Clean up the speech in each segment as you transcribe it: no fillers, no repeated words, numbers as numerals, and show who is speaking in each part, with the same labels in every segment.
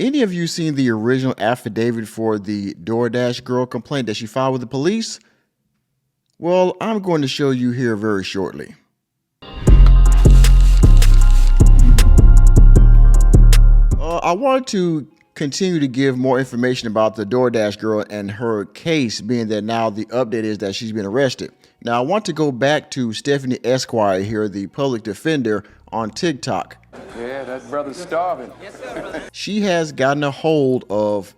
Speaker 1: any of you seen the original affidavit for the DoorDash girl complaint that she filed with the police? Well, I'm going to show you here very shortly. I wanted to continue to give more information about the DoorDash girl and her case, being that now the update is that she's been arrested. Now, I want to go back to Stephanie Esquire here, the public defender on TikTok.
Speaker 2: Yeah, that brother's starving.
Speaker 1: She has gotten a hold of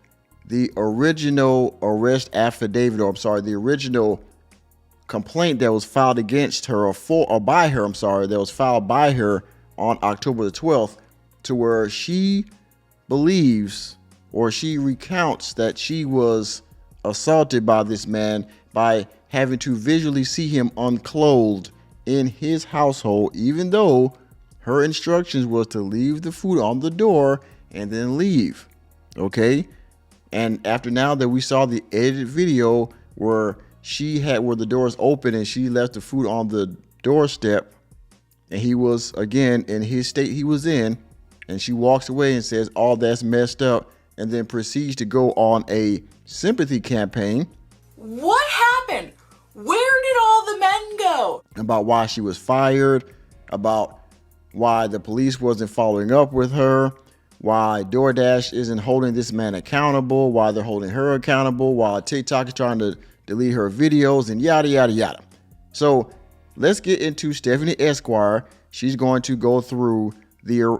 Speaker 1: the original arrest affidavit, the original complaint that was filed against her that was filed by her on October the 12th, to where she believes, or she recounts, that she was assaulted by this man by having to visually see him unclothed in his household, even though her instructions was to leave the food on the door and then leave. Okay. And after now that we saw the edited video where the doors open and she left the food on the doorstep, and he was again in his state he was in, and she walks away and says, "Oh, that's messed up," and then proceeds to go on a sympathy campaign.
Speaker 3: What happened? Where did all the men go?
Speaker 1: About why she was fired, about why the police wasn't following up with her, why DoorDash isn't holding this man accountable, why they're holding her accountable, why TikTok is trying to delete her videos, and yada, yada, yada. So let's get into Stephanie Esquire. She's going to go through the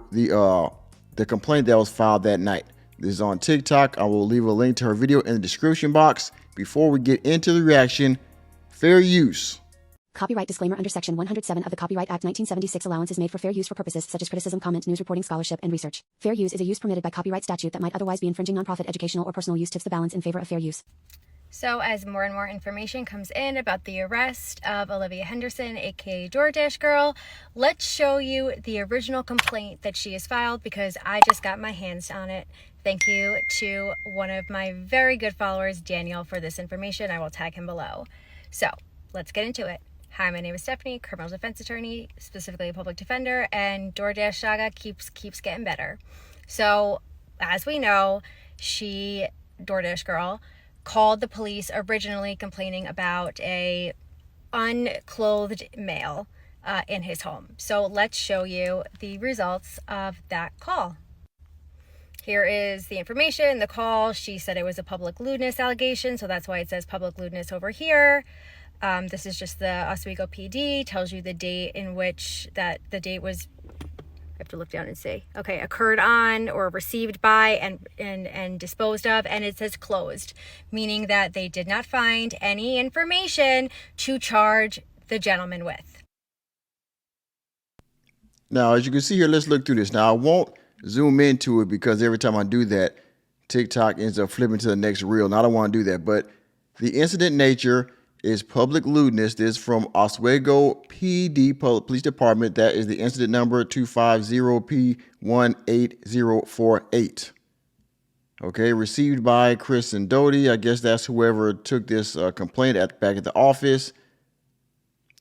Speaker 1: complaint that was filed that night. This is on TikTok. I will leave a link to her video in the description box. Before we get into the reaction, fair use.
Speaker 4: Copyright disclaimer. Under Section 107 of the Copyright Act 1976, allowance is made for fair use for purposes such as criticism, comment, news reporting, scholarship, and research. Fair use is a use permitted by copyright statute that might otherwise be infringing. Nonprofit, educational, or personal use tips the balance in favor of fair use.
Speaker 5: So as more and more information comes in about the arrest of Olivia Henderson, aka DoorDash Girl, let's show you the original complaint that she has filed, because I just got my hands on it. Thank you to one of my very good followers, Daniel, for this information. I will tag him below. So let's get into it. Hi, my name is Stephanie, criminal defense attorney, specifically a public defender, and DoorDash saga keeps getting better. So as we know, DoorDash Girl, called the police originally complaining about a unclothed male in his home. So let's show you the results of that call. Here is the information, the call. She said it was a public lewdness allegation, so that's why it says public lewdness over here. This is just the Oswego PD, tells you the date in which the date was, I have to look down and see. Okay, occurred on or received by and disposed of, and it says closed, meaning that they did not find any information to charge the gentleman with.
Speaker 1: Now, as you can see here, let's look through this. Now, I won't zoom into it because every time I do that, TikTok ends up flipping to the next reel, and I don't want to do that. But the incident nature is public lewdness. This is from Oswego PD Police Department. That is the incident number 250P18048. Okay, received by Chris and Doty. I guess that's whoever took this complaint back at the office.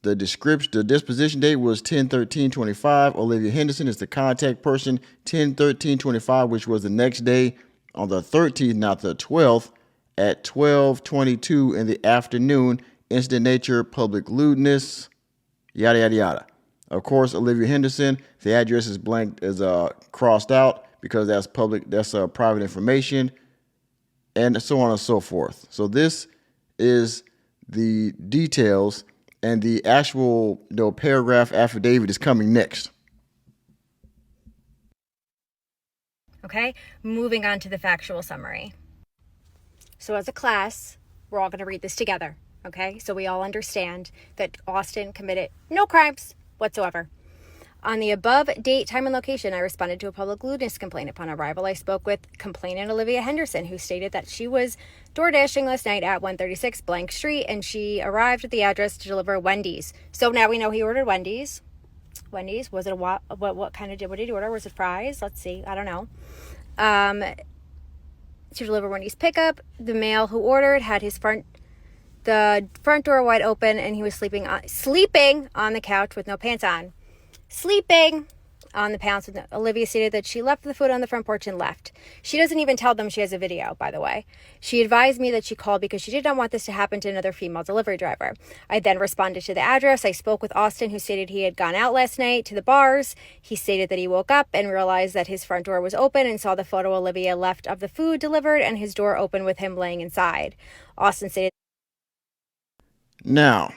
Speaker 1: The disposition date was 10/13/25. Olivia Henderson is the contact person. 10/13/25, which was the next day on the 13th, not the 12th, at 12:22 in the afternoon. Incident nature, public lewdness, yada, yada, yada. Of course, Olivia Henderson, the address is blank, is crossed out because that's public, that's private information, and so on and so forth. So this is the details, and the actual paragraph affidavit is coming next.
Speaker 5: Okay, moving on to the factual summary. So as a class, we're all going to read this together. Okay, so we all understand that Austin committed no crimes whatsoever. On the above date, time, and location, I responded to a public lewdness complaint. Upon arrival, I spoke with complainant Olivia Henderson, who stated that she was door dashing last night at 136 blank street, and she arrived at the address to deliver Wendy's. So now we know he ordered Wendy's. Was it what did he order? Was it fries? Let's see. I don't know. To deliver Wendy's pickup, the male who ordered had the front door wide open, and he was sleeping on the couch with no pants on. Sleeping on the pounce. Olivia stated that she left the food on the front porch and left. She doesn't even tell them she has a video, by the way. She advised me that she called because she did not want this to happen to another female delivery driver. I then responded to the address. I spoke with Austin, who stated he had gone out last night to the bars. He stated that he woke up and realized that his front door was open and saw the photo Olivia left of the food delivered and his door open with him laying inside. Austin stated,
Speaker 1: Now,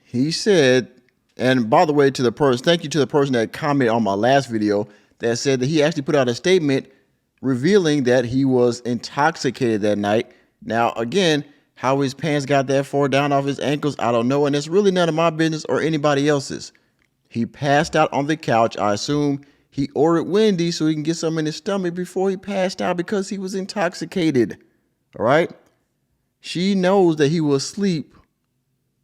Speaker 1: he said, and by the way, to the person, thank you to the person that commented on my last video that said that he actually put out a statement revealing that he was intoxicated that night. Now, again, how his pants got that far down off his ankles, I don't know, and it's really none of my business or anybody else's. He passed out on the couch. I assume he ordered Wendy's so he can get something in his stomach before he passed out because he was intoxicated. All right? She knows that he was asleep.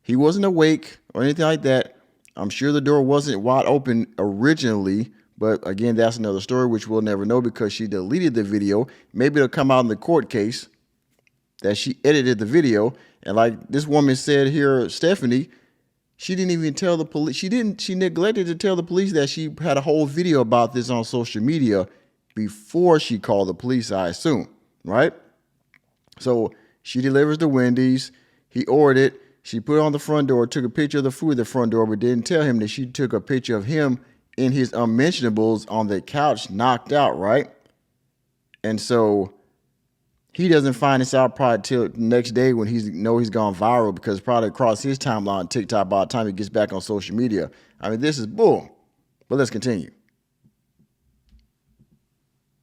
Speaker 1: He wasn't awake or anything like that. I'm sure the door wasn't wide open originally, but again, that's another story which we'll never know because she deleted the video. Maybe it'll come out in the court case that she edited the video. And like this woman said here, Stephanie, she didn't even tell the police. She neglected to tell the police that she had a whole video about this on social media before she called the police, I assume, right? So she delivers the Wendy's. He ordered it. She put it on the front door, took a picture of the food at the front door, but didn't tell him that she took a picture of him in his unmentionables on the couch, knocked out, right? And so he doesn't find this out probably till the next day when he's gone viral because probably across his timeline on TikTok by the time he gets back on social media. I mean, this is bull. But let's continue.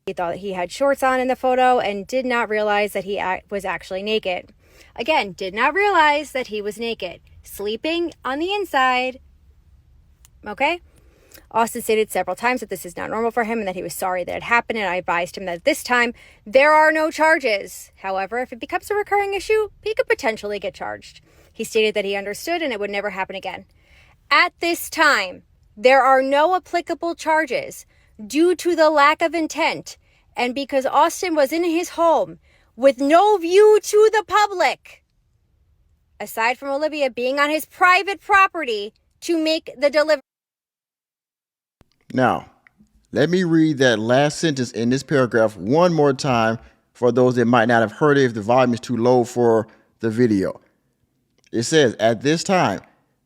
Speaker 5: he thought he had shorts on in the photo and did not realize that he was actually naked. Again, did not realize that he was naked, sleeping on the inside. Okay? Austin stated several times that this is not normal for him and that he was sorry that it happened, and I advised him that this time there are no charges. However, if it becomes a recurring issue, he could potentially get charged. He stated that he understood and it would never happen again. At this time, there are no applicable charges due to the lack of intent and because Austin was in his home with no view to the public, aside from Olivia being on his private property to make the delivery.
Speaker 1: Now, let me read that last sentence in this paragraph one more time for those that might not have heard it if the volume is too low for the video. It says, at this time,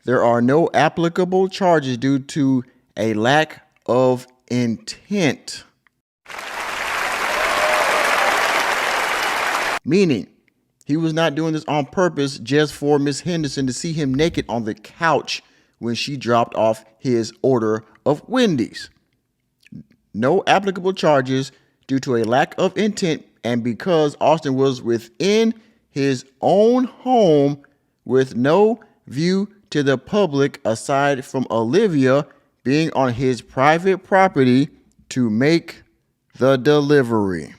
Speaker 1: there are no applicable charges due to a lack of intent. Meaning, he was not doing this on purpose just for Miss Henderson to see him naked on the couch when she dropped off his order of Wendy's. No applicable charges due to a lack of intent and because Austin was within his own home with no view to the public aside from Olivia being on his private property to make the delivery.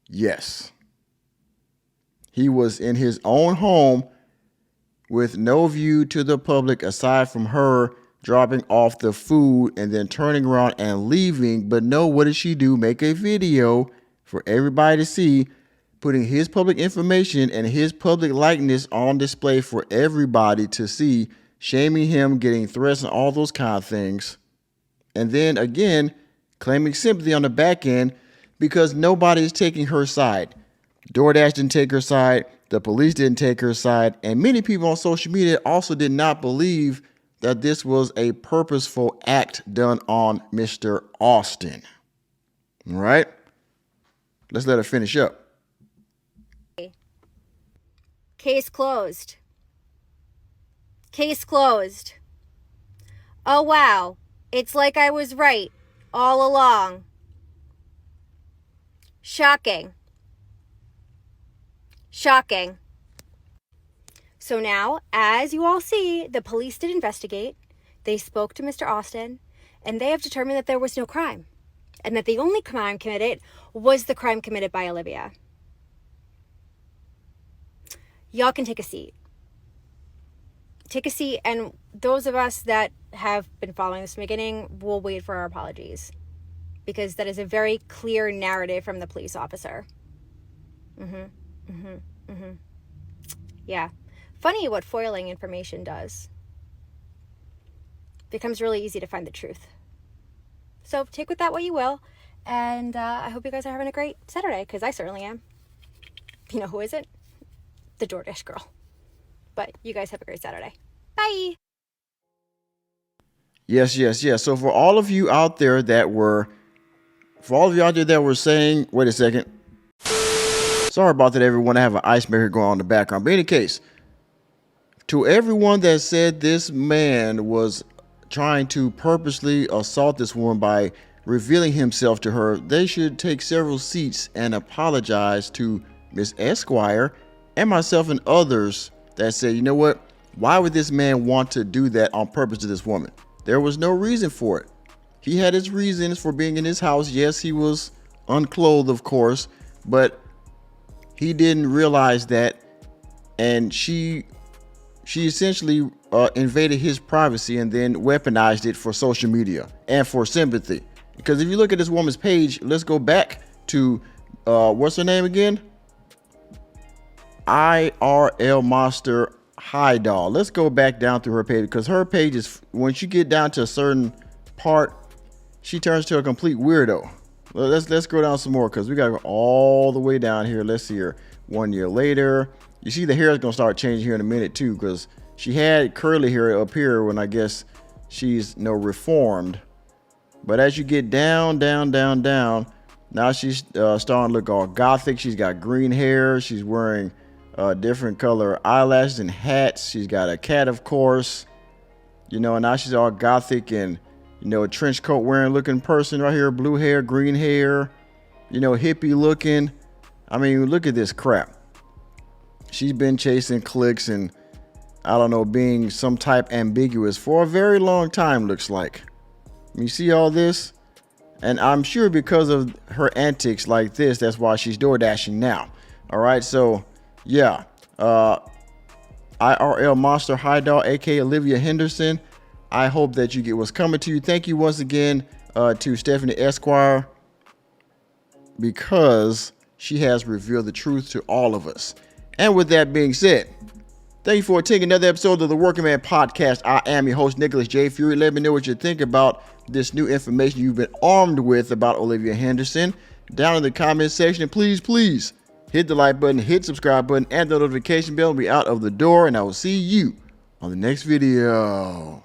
Speaker 1: Yes. He was in his own home with no view to the public aside from her dropping off the food and then turning around and leaving. But no, what did she do? Make a video for everybody to see, putting his public information and his public likeness on display for everybody to see, shaming him, getting threats and all those kind of things. And then again, claiming sympathy on the back end because nobody is taking her side. DoorDash didn't take her side. The police didn't take her side. And many people on social media also did not believe that this was a purposeful act done on Mr. Austin. All right? Let's let her finish up.
Speaker 5: Case closed. Case closed. Oh, wow. It's like I was right all along. Shocking. Shocking. So now, as you all see, the police did investigate. They spoke to Mr. Austin, and they have determined that there was no crime, and that the only crime committed was the crime committed by Olivia. Y'all can take a seat. Take a seat, and those of us that have been following this from the beginning will wait for our apologies, because that is a very clear narrative from the police officer. Yeah. Funny what foiling information does. becomes really easy to find the truth. So take with that what you will. And I hope you guys are having a great Saturday, because I certainly am. You know who isn't? The DoorDash girl. But you guys have a great Saturday. Bye.
Speaker 1: Yes. So for all of you out there that were saying, wait a second. Sorry about that, everyone. I have an ice maker going on in the background. But in any case, to everyone that said this man was trying to purposely assault this woman by revealing himself to her, they should take several seats and apologize to Miss Esquire and myself and others that said, you know what? Why would this man want to do that on purpose to this woman? There was no reason for it. He had his reasons for being in his house. Yes, he was unclothed, of course, but he didn't realize that, and she essentially invaded his privacy and then weaponized it for social media and for sympathy. Because if you look at this woman's page, let's go back to what's her name again? IRL Monster High Doll. Let's go back down through her page, because her page is, once you get down to a certain part, she turns to a complete weirdo. Let's go down some more, because we gotta go all the way down here. Let's see her 1 year later. You see the hair is gonna start changing here in a minute too, because she had curly hair up here when I guess she's reformed. But as you get down, now she's starting to look all gothic. She's got green hair. She's wearing different color eyelashes and hats. She's got a cat, of course. You know, and now she's all gothic and, you know, a trench coat wearing looking person right here. Blue hair, green hair, you know, hippie looking. I mean, look at this crap. She's been chasing clicks and, I don't know, being some type ambiguous for a very long time, looks like. You see all this? And I'm sure because of her antics like this, that's why she's door dashing now. All right, so yeah, IRL Monster High Doll, aka Olivia Henderson. I hope that you get what's coming to you. Thank you once again to Stephanie Esquire, because she has revealed the truth to all of us. And with that being said, thank you for attending another episode of the Working Man Podcast. I am your host, Nicholas J. Fury. Let me know what you think about this new information you've been armed with about Olivia Henderson down in the comment section. And please hit the like button, hit subscribe button, and the notification bell. Be out of the door, and I will see you on the next video.